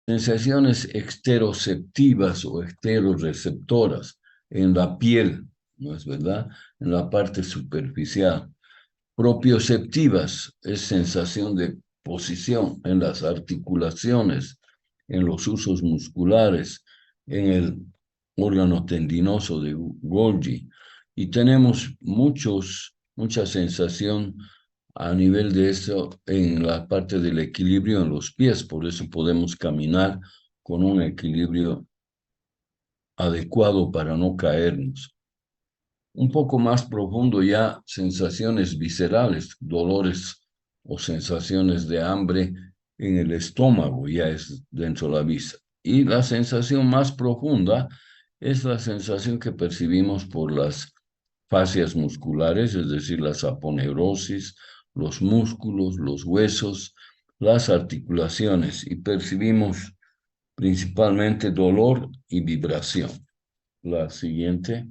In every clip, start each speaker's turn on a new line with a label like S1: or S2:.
S1: Sensaciones exteroceptivas o exteroreceptoras en la piel, ¿no es verdad? En la parte superficial. Propioceptivas es sensación de posición en las articulaciones, en los usos musculares, en el órgano tendinoso de Golgi. Y tenemos mucha sensación a nivel de eso en la parte del equilibrio en los pies. Por eso podemos caminar con un equilibrio adecuado para no caernos. Un poco más profundo ya, sensaciones viscerales, dolores o sensaciones de hambre en el estómago, ya es dentro de la vista. Y la sensación más profunda es la sensación que percibimos por las fascias musculares, es decir, las aponeurosis, los músculos, los huesos, las articulaciones, y percibimos principalmente dolor y vibración. La siguiente.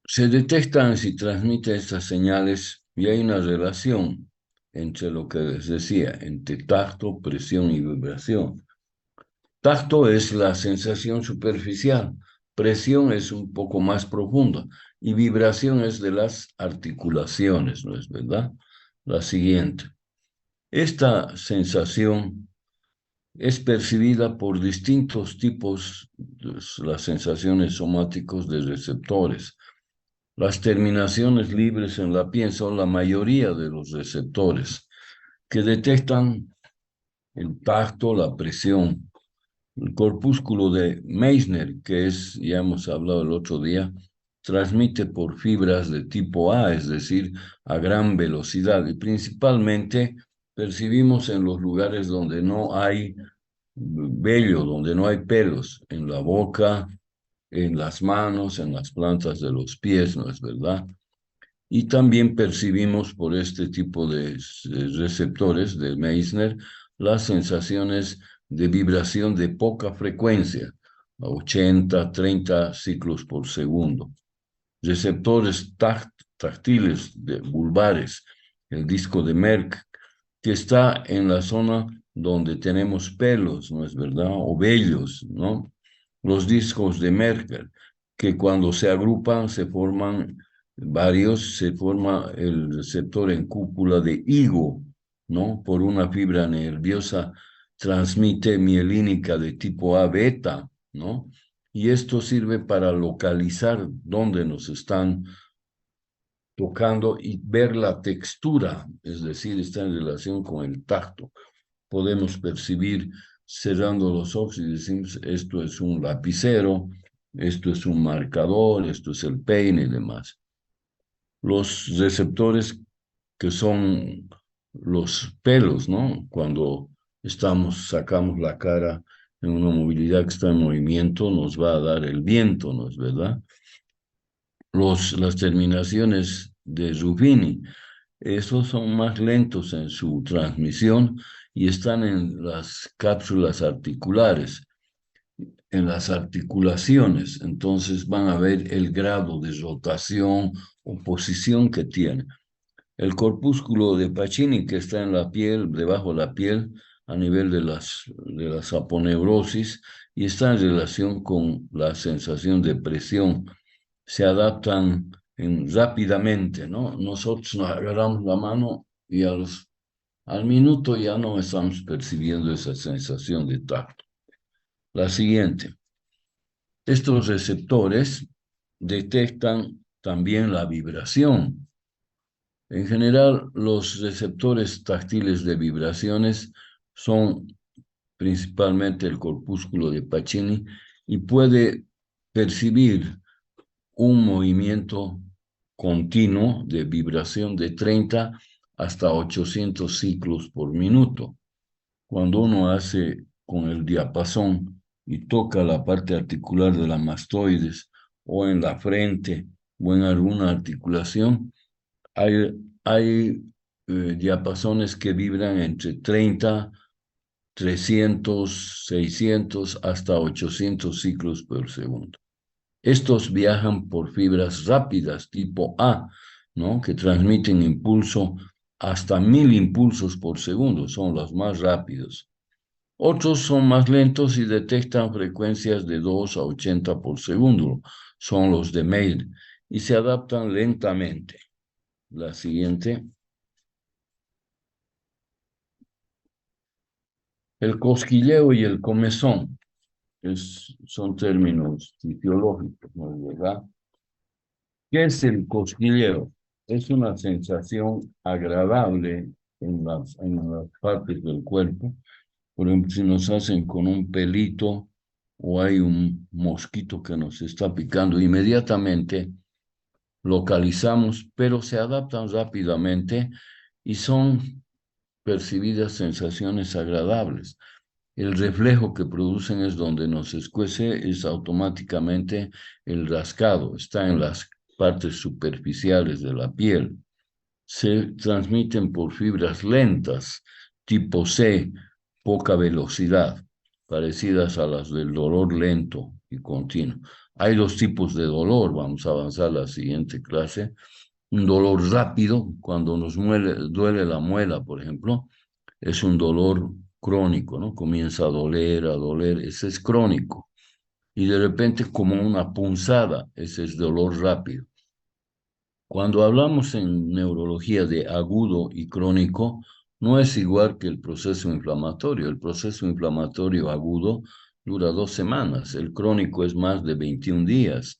S1: Se detectan si transmite estas señales y hay una relación entre lo que les decía, entre tacto, presión y vibración. Tacto es la sensación superficial, presión es un poco más profunda y vibración es de las articulaciones, ¿no es verdad? La siguiente. Esta sensación es percibida por distintos tipos, las sensaciones somáticos de receptores. Las terminaciones libres en la piel son la mayoría de los receptores que detectan el tacto, la presión. El corpúsculo de Meissner, que es, ya hemos hablado el otro día, transmite por fibras de tipo A, es decir, a gran velocidad, y principalmente percibimos en los lugares donde no hay vello, donde no hay pelos, en la boca, en las manos, en las plantas de los pies, ¿no es verdad? Y también percibimos por este tipo de receptores de Meissner las sensaciones de vibración de poca frecuencia, a 80, 30 ciclos por segundo. Receptores táctiles vulvares, el disco de Merck, que está en la zona donde tenemos pelos, ¿no es verdad? O vellos, ¿no? Los discos de Merck, que cuando se agrupan se forman varios, se forma el receptor en cúpula de higo, ¿no? Por una fibra nerviosa transmite mielínica de tipo A beta, ¿no? Y esto sirve para localizar dónde nos están tocando y ver la textura, es decir, está en relación con el tacto. Podemos percibir cerrando los ojos y decimos, esto es un lapicero, esto es un marcador, esto es el peine y demás. Los receptores que son los pelos, ¿no? Cuando sacamos la cara en una movilidad que está en movimiento, nos va a dar el viento, ¿no es verdad? Las terminaciones de Ruffini, esos son más lentos en su transmisión y están en las cápsulas articulares, en las articulaciones. Entonces van a ver el grado de rotación o posición que tiene. El corpúsculo de Pacini, que está en la piel, debajo de la piel, a nivel de las aponeurosis, y está en relación con la sensación de presión, se adaptan rápidamente, ¿no? Nosotros nos agarramos la mano y al minuto ya no estamos percibiendo esa sensación de tacto. La siguiente. Estos receptores detectan también la vibración. En general, los receptores táctiles de vibraciones son principalmente el corpúsculo de Pacini y puede percibir un movimiento continuo de vibración de 30 hasta 800 ciclos por minuto. Cuando uno hace con el diapasón y toca la parte articular de la mastoides o en la frente o en alguna articulación, hay diapasones que vibran entre 30, 300, 600 hasta 800 ciclos por segundo. Estos viajan por fibras rápidas tipo A, ¿no? Que transmiten impulso hasta 1000 impulsos por segundo, son los más rápidos. Otros son más lentos y detectan frecuencias de 2 a 80 por segundo, son los de Meyer, y se adaptan lentamente. La siguiente. El cosquilleo y el comezón son términos fisiológicos, ¿no es verdad? ¿Qué es el cosquilleo? Es una sensación agradable en las partes del cuerpo. Por ejemplo, si nos hacen con un pelito o hay un mosquito que nos está picando, inmediatamente localizamos, pero se adaptan rápidamente y son percibidas sensaciones agradables. El reflejo que producen es donde nos escuece, es automáticamente el rascado, está en las partes superficiales de la piel. Se transmiten por fibras lentas, tipo C, poca velocidad, parecidas a las del dolor lento y continuo. Hay dos tipos de dolor, vamos a avanzar a la siguiente clase. Un dolor rápido, cuando nos duele la muela, por ejemplo, es un dolor crónico, ¿no? Comienza a doler, ese es crónico. Y de repente como una punzada, ese es dolor rápido. Cuando hablamos en neurología de agudo y crónico, no es igual que el proceso inflamatorio. El proceso inflamatorio agudo dura 2 semanas, el crónico es más de 21 días,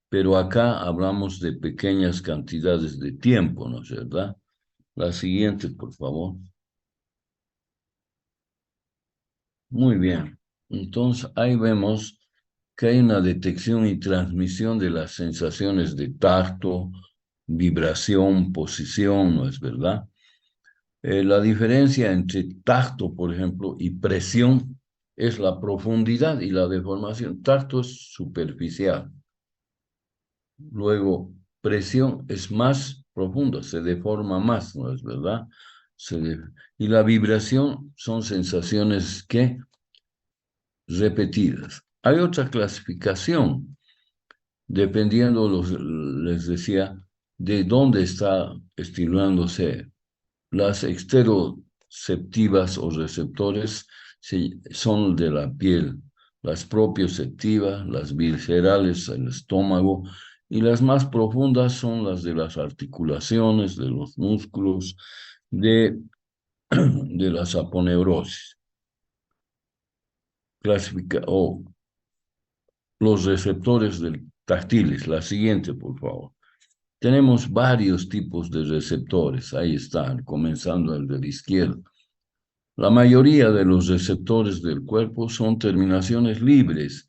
S1: pero acá hablamos de pequeñas cantidades de tiempo, ¿no es verdad? La siguiente, por favor. Muy bien. Entonces, ahí vemos que hay una detección y transmisión de las sensaciones de tacto, vibración, posición, ¿no es verdad? La diferencia entre tacto, por ejemplo, y presión es la profundidad y la deformación. Tacto es superficial. Luego, presión es más profunda, se deforma más, ¿no es verdad? Y la vibración son sensaciones que repetidas. Hay otra clasificación, dependiendo, les decía, de dónde está estimulándose. Las esteroceptivas o receptores son de la piel, las propioceptivas, las viscerales, el estómago, y las más profundas son las de las articulaciones, de los músculos, de las aponeurosis. Los receptores táctiles. La siguiente, por favor. Tenemos varios tipos de receptores. Ahí están, comenzando el de la izquierda. La mayoría de los receptores del cuerpo son terminaciones libres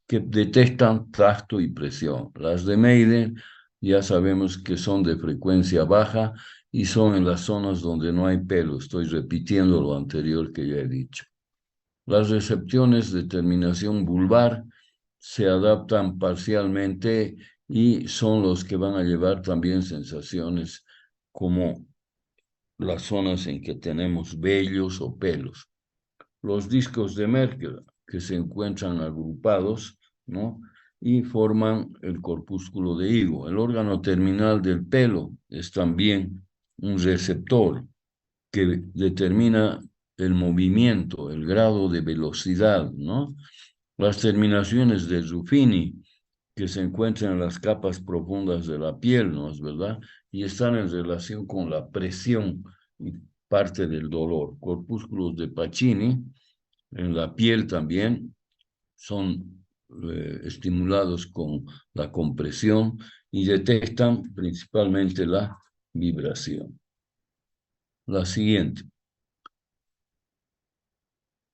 S1: que detectan tacto y presión. Las de Meyer ya sabemos que son de frecuencia baja y son en las zonas donde no hay pelo. Estoy repitiendo lo anterior que ya he dicho. Las recepciones de terminación vulvar se adaptan parcialmente y son los que van a llevar también sensaciones como las zonas en que tenemos vellos o pelos. Los discos de Merkel que se encuentran agrupados, ¿no? Y forman el corpúsculo de higo. El órgano terminal del pelo es también un receptor que determina el movimiento, el grado de velocidad, ¿no? Las terminaciones de Ruffini, que se encuentran en las capas profundas de la piel, ¿no es verdad? Y están en relación con la presión y parte del dolor. Corpúsculos de Pacini, en la piel también, son estimulados con la compresión y detectan principalmente la vibración. La siguiente.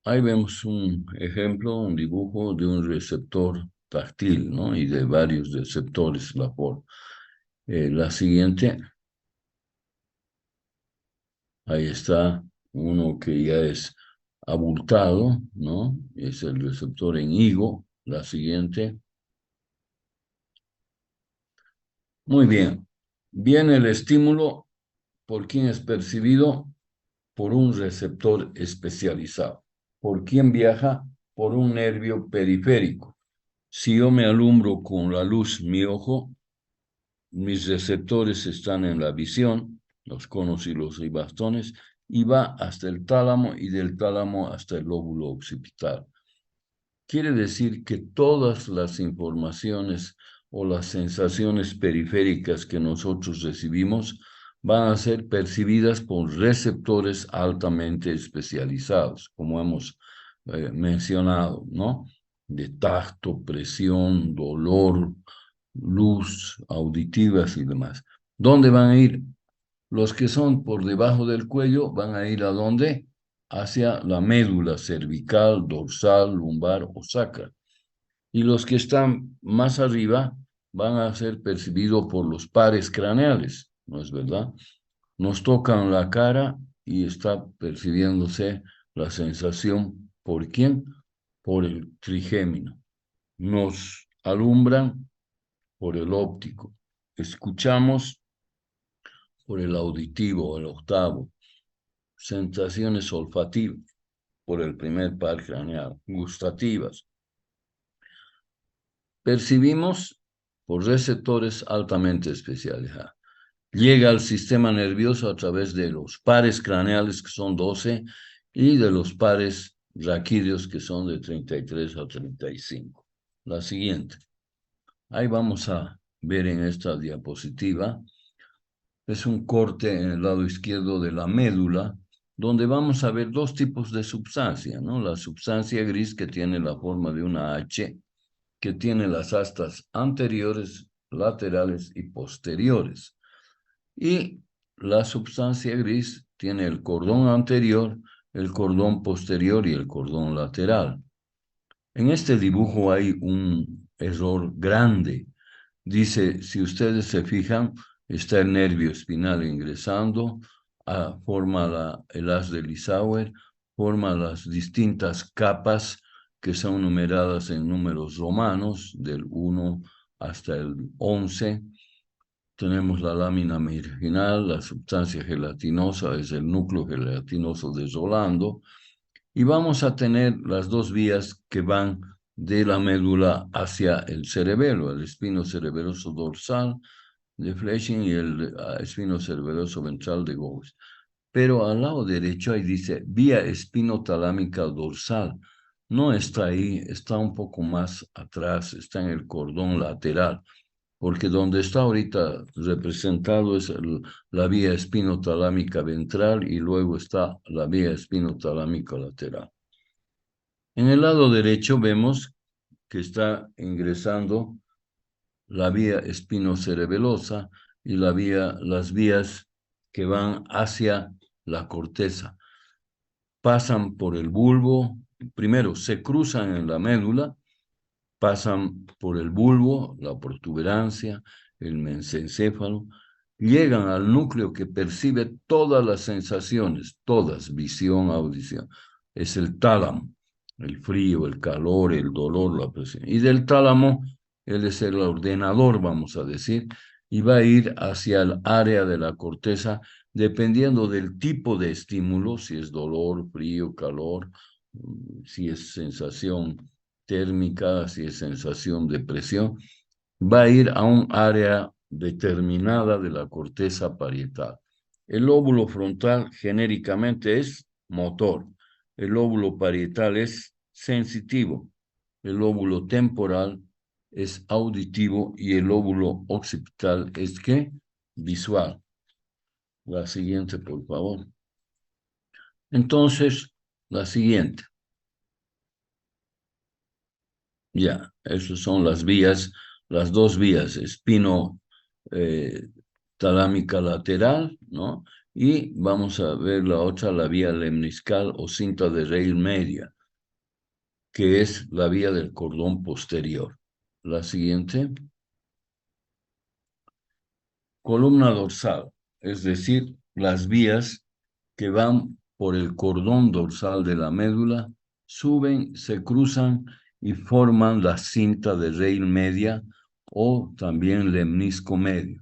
S1: Ahí vemos un ejemplo, un dibujo de un receptor táctil, ¿no? Y de varios receptores, la siguiente, ahí está uno que ya es abultado, ¿no? Es el receptor en higo. La siguiente. Muy bien. Viene el estímulo por quien es percibido por un receptor especializado. ¿Por quién viaja? Por un nervio periférico. Si yo me alumbro con la luz mi ojo, mis receptores están en la visión los conos y los ribastones, y va hasta el tálamo y del tálamo hasta el lóbulo occipital. Quiere decir que todas las informaciones o las sensaciones periféricas que nosotros recibimos van a ser percibidas por receptores altamente especializados, como hemos mencionado, ¿no? De tacto, presión, dolor, luz, auditivas y demás. ¿Dónde van a ir? Los que son por debajo del cuello van a ir ¿a dónde? Hacia la médula cervical, dorsal, lumbar o sacra. Y los que están más arriba van a ser percibidos por los pares craneales, ¿no es verdad? Nos tocan la cara y está percibiéndose la sensación. ¿Por quién? Por el trigémino. Nos alumbran por el óptico. Escuchamos por el auditivo, el octavo. Sensaciones olfativas por el primer par craneal, gustativas. Percibimos por receptores altamente especializados. Llega al sistema nervioso a través de los pares craneales, que son 12, y de los pares raquídeos, que son de 33 a 35. La siguiente. Ahí vamos a ver en esta diapositiva. Es un corte en el lado izquierdo de la médula, donde vamos a ver dos tipos de sustancia, ¿no? La sustancia gris, que tiene la forma de una H, que tiene las astas anteriores, laterales y posteriores. Y la sustancia gris tiene el cordón anterior, el cordón posterior y el cordón lateral. En este dibujo hay un error grande. Dice, si ustedes se fijan, está el nervio espinal ingresando, forma el haz de Lissauer, forma las distintas capas que son numeradas en números romanos, del 1 hasta el 11. Tenemos la lámina marginal, la sustancia gelatinosa es el núcleo gelatinoso de Rolando, y vamos a tener las dos vías que van de la médula hacia el cerebelo, el espino cerebeloso dorsal de Fletching y el espino cerebeloso ventral de Gauss. Pero al lado derecho ahí dice vía espinotalámica dorsal. No está ahí, está un poco más atrás, está en el cordón lateral, porque donde está ahorita representado es la vía espinotalámica ventral y luego está la vía espinotalámica lateral. En el lado derecho vemos que está ingresando la vía espinocerebelosa y las vías que van hacia la corteza. Pasan por el bulbo, primero se cruzan en la médula, pasan por el bulbo, la protuberancia, el mesencéfalo, llegan al núcleo que percibe todas las sensaciones, todas, visión, audición. Es el tálamo, el frío, el calor, el dolor, la presión. Y del tálamo, él es el ordenador, vamos a decir, y va a ir hacia el área de la corteza, dependiendo del tipo de estímulo, si es dolor, frío, calor, si es sensación térmica, si es sensación de presión, va a ir a un área determinada de la corteza parietal. El lóbulo frontal genéricamente es motor, el lóbulo parietal es sensitivo, el lóbulo temporal es auditivo y el lóbulo occipital es ¿qué? Visual. La siguiente, por favor. Entonces, la siguiente. Ya, esas son las vías, las dos vías, espino talámica lateral, ¿no? Y vamos a ver la otra, la vía lemniscal o cinta de raíz media, que es la vía del cordón posterior. La siguiente, columna dorsal, es decir, las vías que van por el cordón dorsal de la médula, suben, se cruzan y forman la cinta de raíz media o también lemnisco medio.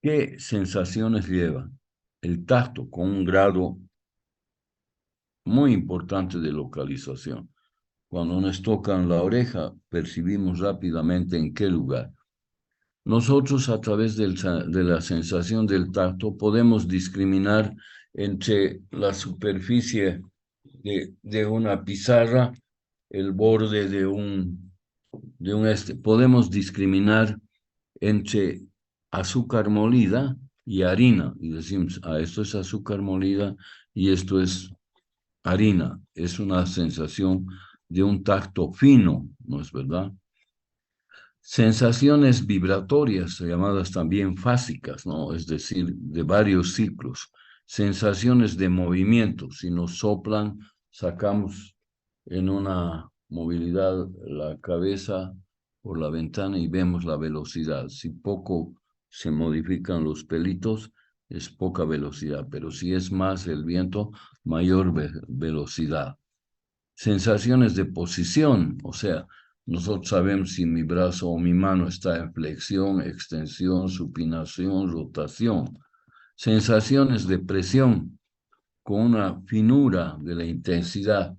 S1: ¿Qué sensaciones llevan? El tacto con un grado muy importante de localización. Cuando nos tocan la oreja, percibimos rápidamente en qué lugar. Nosotros a través de la sensación del tacto podemos discriminar entre la superficie de una pizarra, el borde podemos discriminar entre azúcar molida y harina, y decimos, esto es azúcar molida y esto es harina. Es una sensación de un tacto fino, ¿no es verdad? Sensaciones vibratorias, llamadas también fásicas, ¿no? Es decir, de varios ciclos. Sensaciones de movimiento. Si nos soplan, sacamos en una movilidad la cabeza por la ventana y vemos la velocidad. Si poco se modifican los pelitos, es poca velocidad, pero si es más el viento, mayor velocidad. Sensaciones de posición, o sea, nosotros sabemos si mi brazo o mi mano está en flexión, extensión, supinación, rotación. Sensaciones de presión con una finura de la intensidad.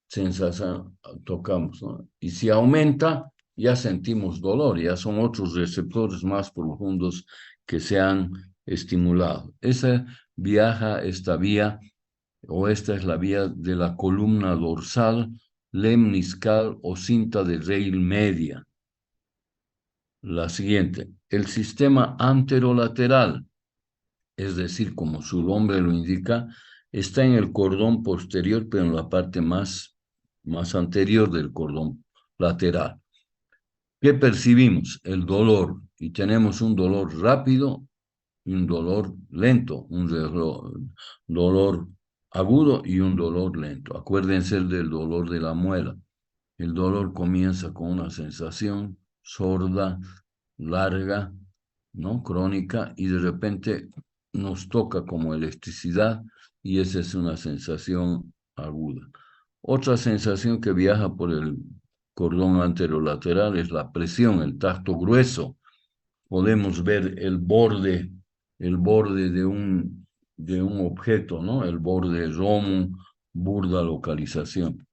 S1: Sensación, tocamos, ¿no? Y si aumenta, ya sentimos dolor, ya son otros receptores más profundos que se han estimulado. Esta vía o esta es la vía de la columna dorsal, lemniscal o cinta de raíl media. La siguiente, el sistema anterolateral, es decir, como su nombre lo indica, está en el cordón posterior, pero en la parte más anterior del cordón lateral. ¿Qué percibimos? El dolor, y tenemos un dolor rápido y un dolor lento, un dolor agudo y un dolor lento. Acuérdense del dolor de la muela. El dolor comienza con una sensación sorda, larga, ¿no? Crónica, y de repente nos toca como electricidad y esa es una sensación aguda. Otra sensación que viaja por el cordón anterolateral es la presión, el tacto grueso. Podemos ver el borde de un objeto, ¿no? El borde romo, burda localización.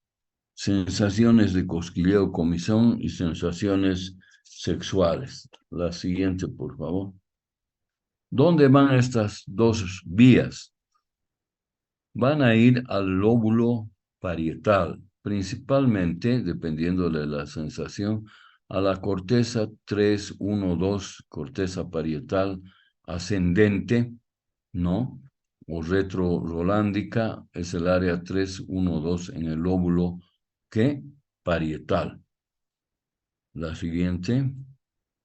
S1: Sensaciones de cosquilleo, comezón y sensaciones sexuales. La siguiente, por favor. ¿Dónde van estas dos vías? Van a ir al lóbulo parietal, principalmente, dependiendo de la sensación, a la corteza 3, 1, 2, corteza parietal ascendente, ¿no? O retrorolándica, es el área 3, 1, 2 en el lóbulo, ¿qué? Parietal. La siguiente,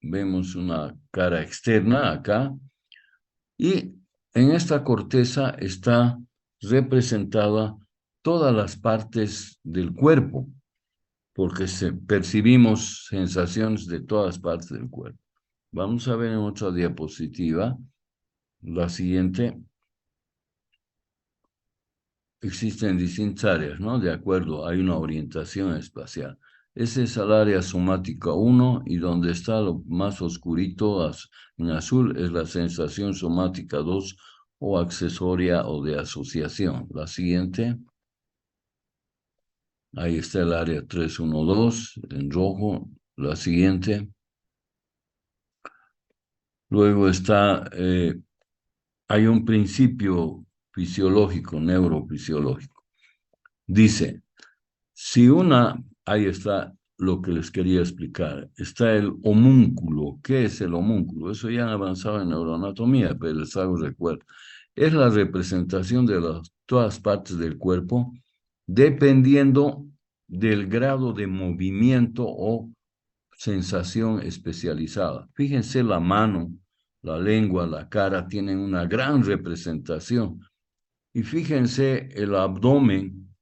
S1: vemos una cara externa acá, y en esta corteza está representada todas las partes del cuerpo, porque percibimos sensaciones de todas partes del cuerpo. Vamos a ver en otra diapositiva, la siguiente. Existen distintas áreas, ¿no? De acuerdo, hay una orientación espacial. Ese es el área somática 1 y donde está lo más oscurito en azul es la sensación somática 2 o accesoria o de asociación. La siguiente. Ahí está el área 312 en rojo. La siguiente. Luego hay un principio fisiológico, neurofisiológico. Dice, ahí está lo que les quería explicar, está el homúnculo. ¿Qué es el homúnculo? Eso ya han avanzado en neuroanatomía, pero les hago recuerdo. Es la representación de todas partes del cuerpo dependiendo del grado de movimiento o sensación especializada. Fíjense la mano, la lengua, la cara tienen una gran representación. Y fíjense el abdomen,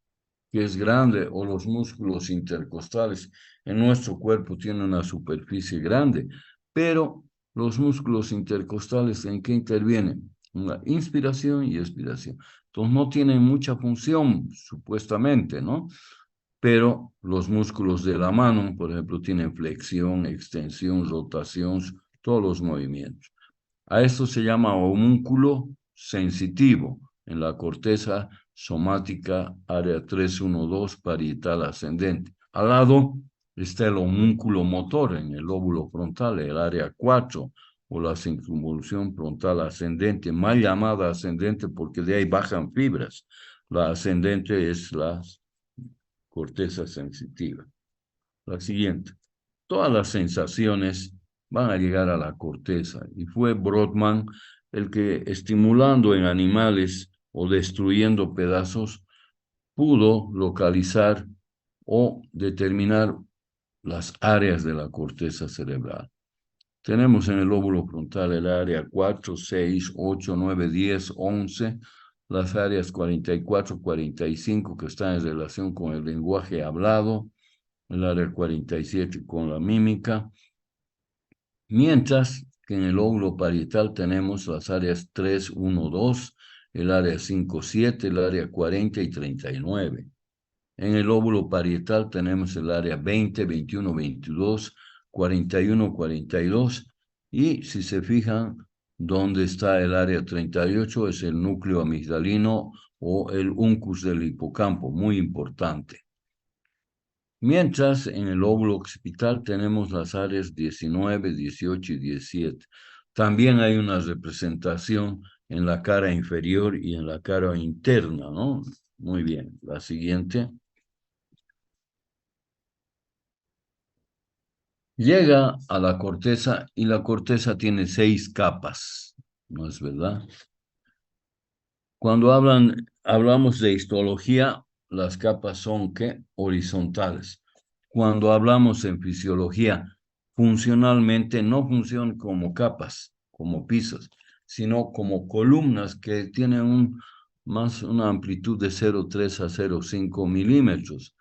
S1: que es grande, o los músculos intercostales. En nuestro cuerpo tiene una superficie grande, pero los músculos intercostales, ¿en qué intervienen? En la inspiración y expiración. Entonces no tienen mucha función, supuestamente, ¿no? Pero los músculos de la mano, por ejemplo, tienen flexión, extensión, rotación, todos los movimientos. A esto se llama homúnculo sensitivo en la corteza somática, área 312, parietal ascendente. Al lado Está el homúnculo motor en el lóbulo frontal, el área 4, o la circunvolución frontal ascendente, mal llamada ascendente porque de ahí bajan fibras. La ascendente es la corteza sensitiva. La siguiente. Todas las sensaciones van a llegar a la corteza. Y fue Brodmann el que, estimulando en animales o destruyendo pedazos, pudo localizar o determinar las áreas de la corteza cerebral. Tenemos en el lóbulo frontal el área 4, 6, 8, 9, 10, 11, las áreas 44, 45 que están en relación con el lenguaje hablado, el área 47 con la mímica, mientras que en el lóbulo parietal tenemos las áreas 3, 1, 2, el área 5, 7, el área 40 y 39. En el lóbulo parietal tenemos el área 20, 21, 22, 41, 42 y si se fijan, donde está el área 38 es el núcleo amigdalino o el uncus del hipocampo, muy importante. Mientras en el lóbulo occipital tenemos las áreas 19, 18 y 17. También hay una representación en la cara inferior y en la cara interna, ¿no? Muy bien, la siguiente. Llega a la corteza y la corteza tiene 6 capas, ¿no es verdad? Cuando hablamos de histología, las capas son ¿qué? Horizontales. Cuando hablamos en fisiología, funcionalmente no funcionan como capas, como pisos, sino como columnas que tienen más una amplitud de 0,3 a 0,5 milímetros.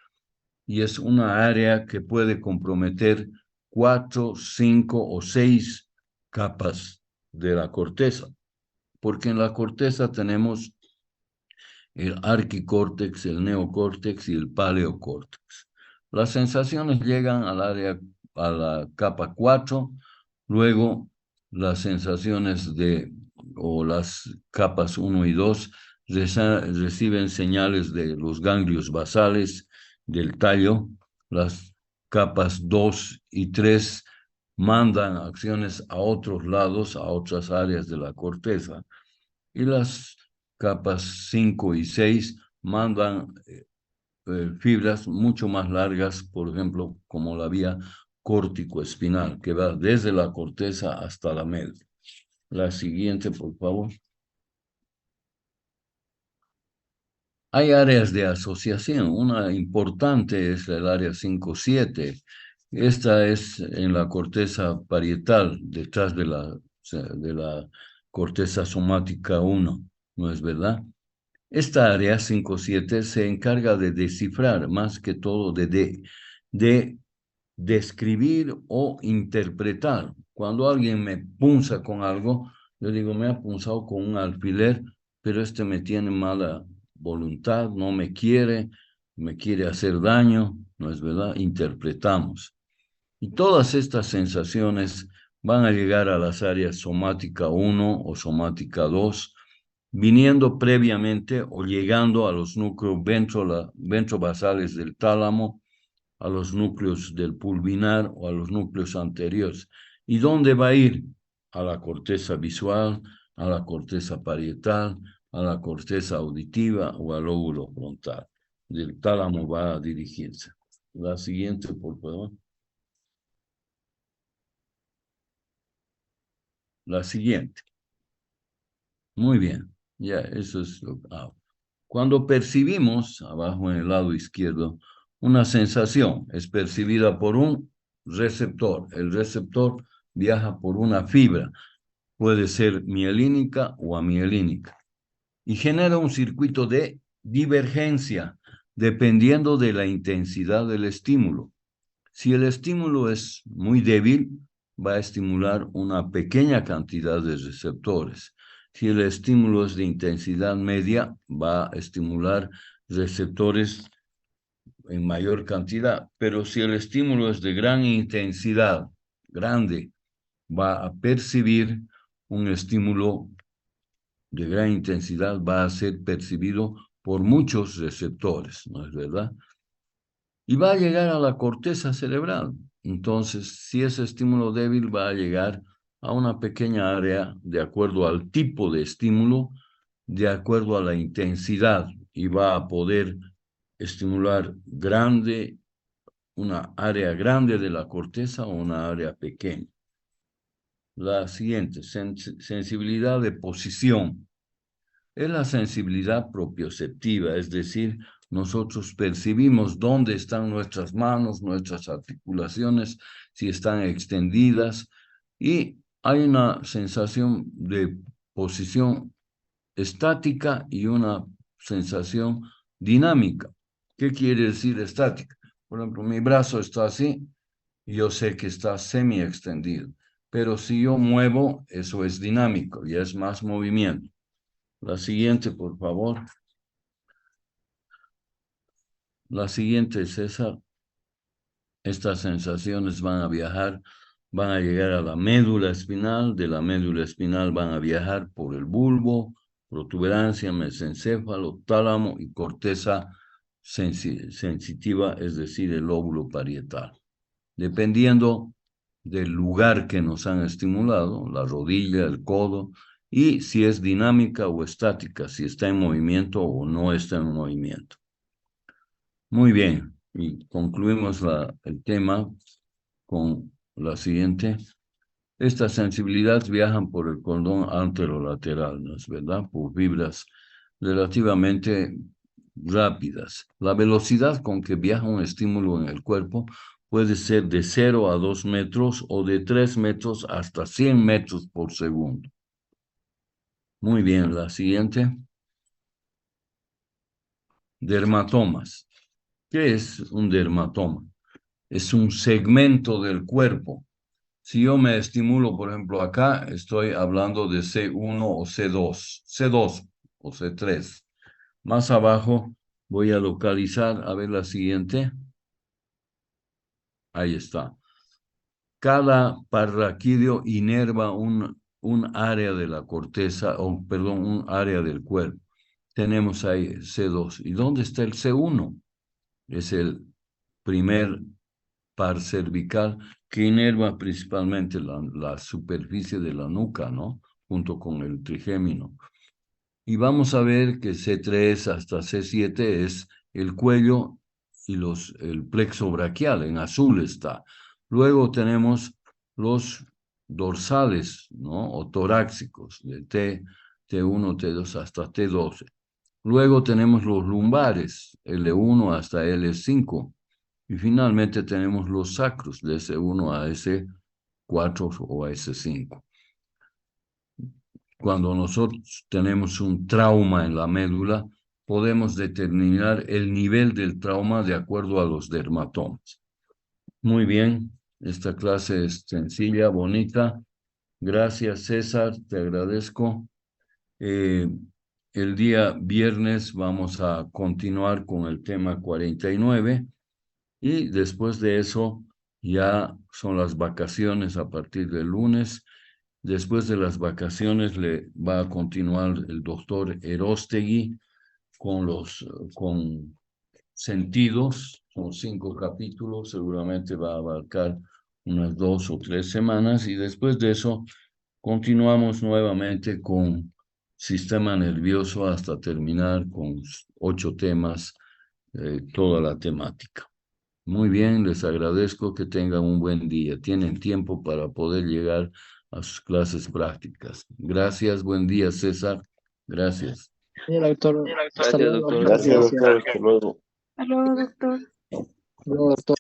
S1: Y es una área que puede comprometer 4, 5 o 6 capas de la corteza, porque en la corteza tenemos el arquicórtex, el neocórtex y el paleocórtex. Las sensaciones llegan al área, a la capa 4, luego las sensaciones o las capas 1 y 2 reciben señales de los ganglios basales del tallo, las capas 2 y 3 mandan acciones a otros lados, a otras áreas de la corteza, y las capas 5 y 6 mandan fibras mucho más largas, por ejemplo, como la vía córtico-espinal, que va desde la corteza hasta la médula. La siguiente, por favor. Hay áreas de asociación. Una importante es el área 5-7. Esta es en la corteza parietal, detrás de la corteza somática 1, ¿no es verdad? Esta área 5-7 se encarga de descifrar, más que todo de describir o interpretar. Cuando alguien me punza con algo, yo digo, me ha punzado con un alfiler, pero este me tiene mala voluntad, no me quiere hacer daño, ¿no es verdad? Interpretamos. Y todas estas sensaciones van a llegar a las áreas somática 1 o somática 2, viniendo previamente o llegando a los núcleos ventrobasales del tálamo, a los núcleos del pulvinar o a los núcleos anteriores. ¿Y dónde va a ir? A la corteza visual, a la corteza parietal, a la corteza auditiva o al lóbulo frontal. Del tálamo va a dirigirse. La siguiente, por favor. La siguiente. Muy bien. Ya, eso es lo que hago. Cuando percibimos, abajo en el lado izquierdo, una sensación, es percibida por un receptor. El receptor viaja por una fibra, puede ser mielínica o amielínica, y genera un circuito de divergencia, dependiendo de la intensidad del estímulo. Si el estímulo es muy débil, va a estimular una pequeña cantidad de receptores. Si el estímulo es de intensidad media, va a estimular receptores en mayor cantidad. Pero si el estímulo es de gran intensidad, grande, va a percibir un estímulo de gran intensidad, va a ser percibido por muchos receptores, ¿no es verdad? y va a llegar a la corteza cerebral. Entonces, si es estímulo débil, va a llegar a una pequeña área de acuerdo al tipo de estímulo, de acuerdo a la intensidad, y va a poder estimular una área grande de la corteza o una área pequeña. La siguiente, sensibilidad de posición. Es la sensibilidad propioceptiva, es decir, nosotros percibimos dónde están nuestras manos, nuestras articulaciones, si están extendidas, y hay una sensación de posición estática y una sensación dinámica. ¿Qué quiere decir estática? Por ejemplo, mi brazo está así, y yo sé que está semi extendido, pero si yo muevo, eso es dinámico, y es más movimiento. La siguiente, por favor. La siguiente es esa. Estas sensaciones van a viajar, van a llegar a la médula espinal. De la médula espinal van a viajar por el bulbo, protuberancia, mesencéfalo, tálamo y corteza sensitiva, es decir, el lóbulo parietal. Dependiendo del lugar que nos han estimulado, la rodilla, el codo, y si es dinámica o estática, si está en movimiento o no está en movimiento. Muy bien, y concluimos el tema con la siguiente. Estas sensibilidades viajan por el cordón anterolateral, ¿no es verdad? Por fibras relativamente rápidas. La velocidad con que viaja un estímulo en el cuerpo puede ser de 0 a 2 metros o de 3 metros hasta 100 metros por segundo. Muy bien, la siguiente. Dermatomas. ¿Qué es un dermatoma? Es un segmento del cuerpo. Si yo me estimulo, por ejemplo, acá, estoy hablando de C1 o C2, C2 o C3. Más abajo voy a localizar, a ver la siguiente. Ahí está. Cada parraquídeo inerva un área de la corteza, o perdón, un área del cuerpo. Tenemos ahí C2. ¿Y dónde está el C1? Es el primer par cervical que inerva principalmente la superficie de la nuca, ¿no? Junto con el trigémino. Y vamos a ver que C3 hasta C7 es el cuello y el plexo braquial, en azul está. Luego tenemos los dorsales, ¿no? O torácicos, de T1, T2 hasta T12. Luego tenemos los lumbares, L1 hasta L5. Y finalmente tenemos los sacros, de S1 a S4 o a S5. Cuando nosotros tenemos un trauma en la médula, podemos determinar el nivel del trauma de acuerdo a los dermatomas. Muy bien, esta clase es sencilla, bonita. Gracias, César, te agradezco. El día viernes vamos a continuar con el tema 49 y después de eso ya son las vacaciones a partir del lunes. Después de las vacaciones le va a continuar el doctor Erostegui con sentidos, son 5 capítulos, seguramente va a abarcar unas 2 o 3 semanas y después de eso continuamos nuevamente con sistema nervioso hasta terminar con 8 temas, toda la temática. Muy bien, les agradezco que tengan un buen día. Tienen tiempo para poder llegar a sus clases prácticas. Gracias, buen día, César. Gracias.
S2: Sí, doctor. Hasta
S3: Gracias,
S2: luego.
S3: doctor.
S2: Muchas
S3: Gracias,
S2: gracias.
S3: doctor. Hasta luego.
S4: Hasta luego, doctor.
S2: Hasta luego, doctor.